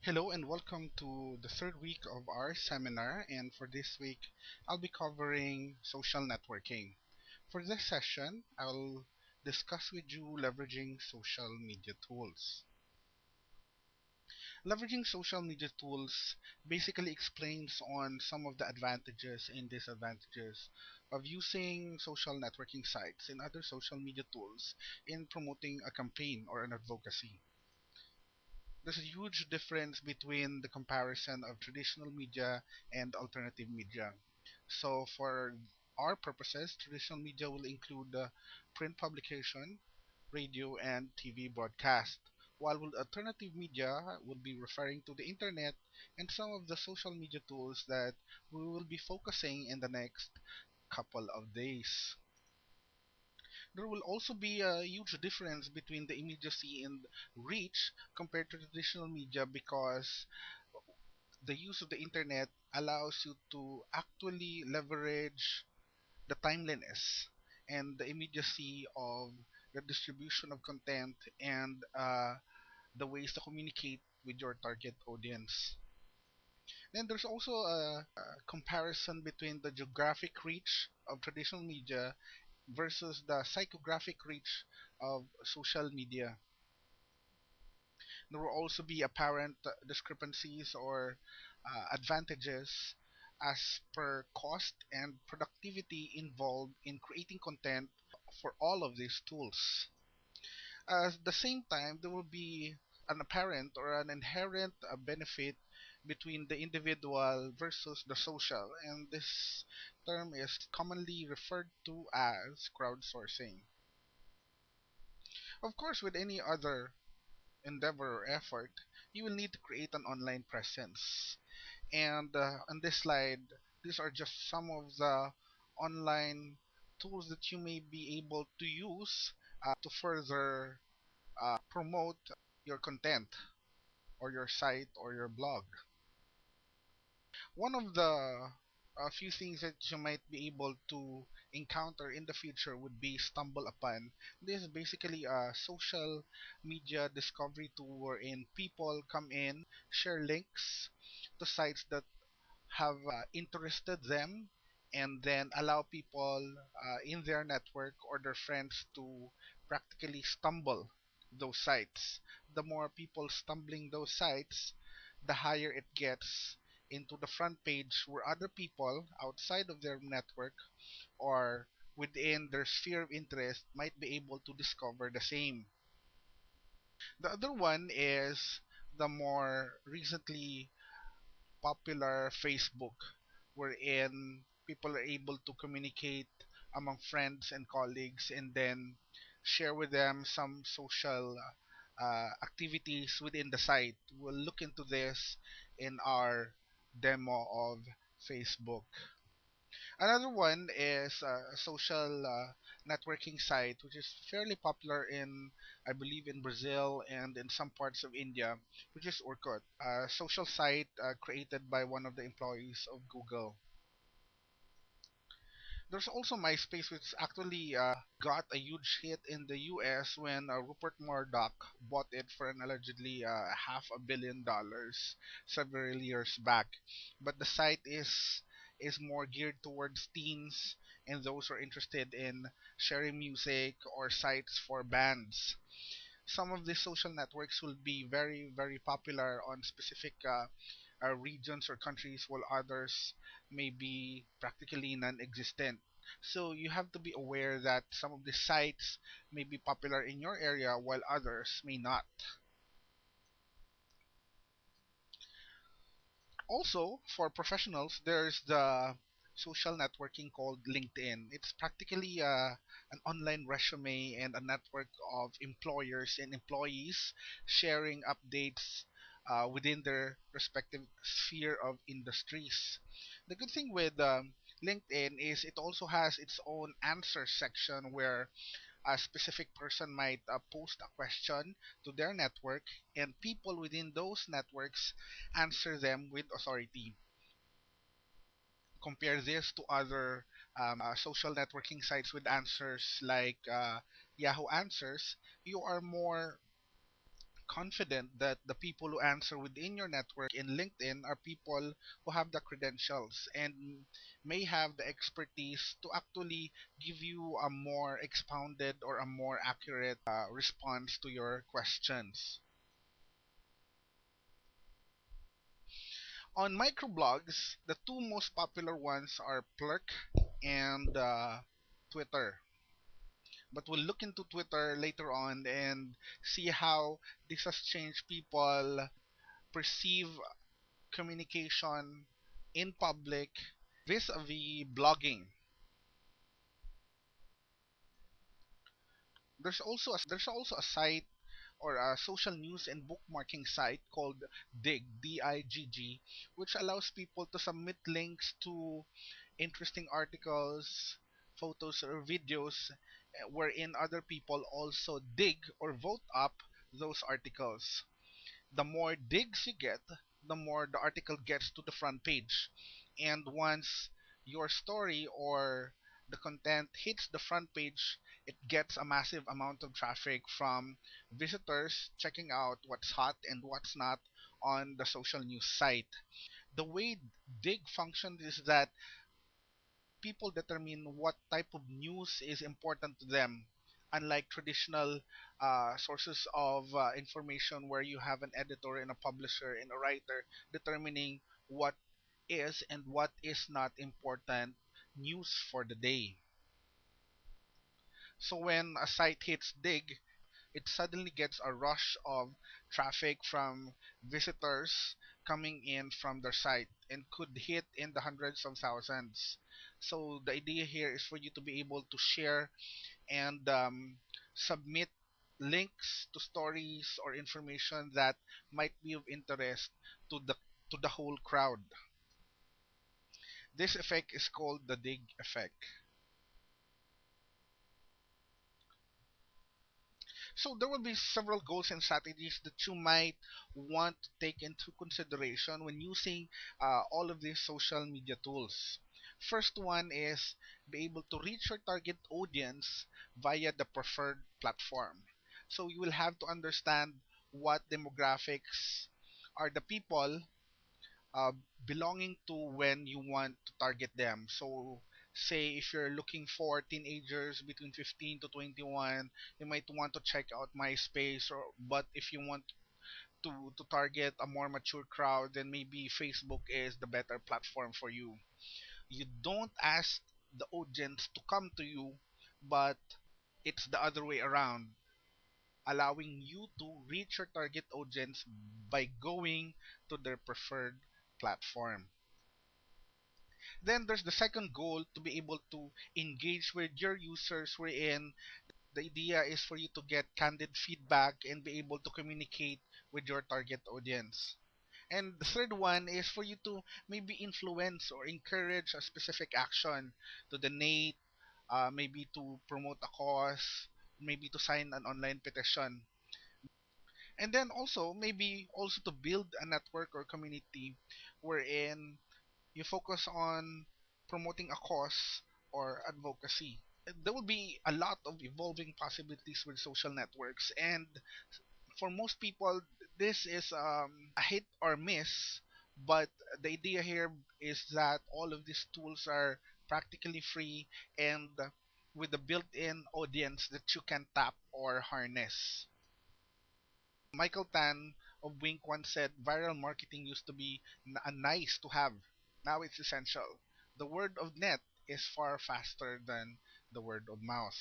Hello and welcome to the third week of our seminar. And for this week, I'll be covering social networking. For this session, I'll discuss with you leveraging social media tools. Leveraging social media tools basically explains on some of the advantages and disadvantages of using social networking sites and other social media tools in promoting a campaign or an advocacy. There's a huge difference between the comparison of traditional media and alternative media. So, for our purposes, traditional media will include print publication, radio, and TV broadcast, while with alternative media would be referring to the internet and some of the social media tools that we will be focusing in the next couple of days. There will also be a huge difference between the immediacy and reach compared to traditional media because the use of the internet allows you to actually leverage the timeliness and the immediacy of the distribution of content and the ways to communicate with your target audience. Then there's also a comparison between the geographic reach of traditional media versus the psychographic reach of social media. There will also be apparent discrepancies or advantages as per cost and productivity involved in creating content for all of these tools. At the same time, there will be an apparent or an inherent benefit between the individual versus the social, and this term is commonly referred to as crowdsourcing. Of course, with any other endeavor or effort, you will need to create an online presence. And on this slide, these are just some of the online tools that you may be able to use to further promote your content or your site or your blog. One of the few things that you might be able to encounter in the future would be stumble upon. This is basically a social media discovery tool wherein people come in, share links to sites that have interested them, and then allow people in their network or their friends to practically stumble those sites. The more people stumbling those sites, the higher it gets into the front page where other people outside of their network or within their sphere of interest might be able to discover the same. The other one is the more recently popular Facebook, wherein people are able to communicate among friends and colleagues and then share with them some social activities within the site. We'll look into this in our demo of Facebook. Another one is a social networking site, which is fairly popular in, I believe, in Brazil and in some parts of India, which is Orkut, a social site created by one of the employees of Google. There's also MySpace, which actually got a huge hit in the US when Rupert Murdoch bought it for an allegedly $500 million several years back. But the site is more geared towards teens and those who are interested in sharing music or sites for bands. Some of these social networks will be very, very popular on specific regions or countries, while others may be practically non-existent. So you have to be aware that some of the sites may be popular in your area while others may not. Also, for professionals, there's the social networking called LinkedIn. It's practically an online resume and a network of employers and employees sharing updates within their respective sphere of industries. The good thing with LinkedIn is it also has its own answer section where a specific person might post a question to their network, and people within those networks answer them with authority. Compare this to other social networking sites with answers like Yahoo Answers. You are more confident that the people who answer within your network in LinkedIn are people who have the credentials and may have the expertise to actually give you a more expounded or a more accurate response to your questions. On microblogs, the two most popular ones are Plurk and Twitter. But we'll look into Twitter later on and see how this has changed people perceive communication in public vis-a-vis blogging. There's also a site or a social news and bookmarking site called Digg, D-I-G-G, which allows people to submit links to interesting articles, photos, or videos wherein other people also dig or vote up those articles. The more digs you get, the more the article gets to the front page. And once your story or the content hits the front page, it gets a massive amount of traffic from visitors checking out what's hot and what's not on the social news site. The way Dig functions is that people determine what type of news is important to them. Unlike traditional sources of information where you have an editor and a publisher and a writer determining what is and what is not important news for the day. So when a site hits Dig, it suddenly gets a rush of traffic from visitors coming in from their site and could hit in the hundreds of thousands. So the idea here is for you to be able to share and submit links to stories or information that might be of interest to the whole crowd. This effect is called the dig effect. So there will be several goals and strategies that you might want to take into consideration when using all of these social media tools. First one is be able to reach your target audience via the preferred platform. So you will have to understand what demographics are the people uh, belonging to when you want to target them. So, say if you're looking for teenagers between 15 to 21, you might want to check out MySpace. Or but if you want to target a more mature crowd, then maybe Facebook is the better platform for you. You don't ask the audience to come to you, but it's the other way around, allowing you to reach your target audience by going to their preferred platform. Then there's the second goal to be able to engage with your users, wherein the idea is for you to get candid feedback and be able to communicate with your target audience. And the third one is for you to maybe influence or encourage a specific action, to donate, maybe to promote a cause, maybe to sign an online petition. And then also maybe also to build a network or community wherein you focus on promoting a cause or advocacy. There will be a lot of evolving possibilities with social networks, and for most people, this is a hit or miss. But the idea here is that all of these tools are practically free and with a built-in audience that you can tap or harness. Michael Tan of Wink once said viral marketing used to be a nice to have. Now it's essential. The word of net is far faster than the word of mouth.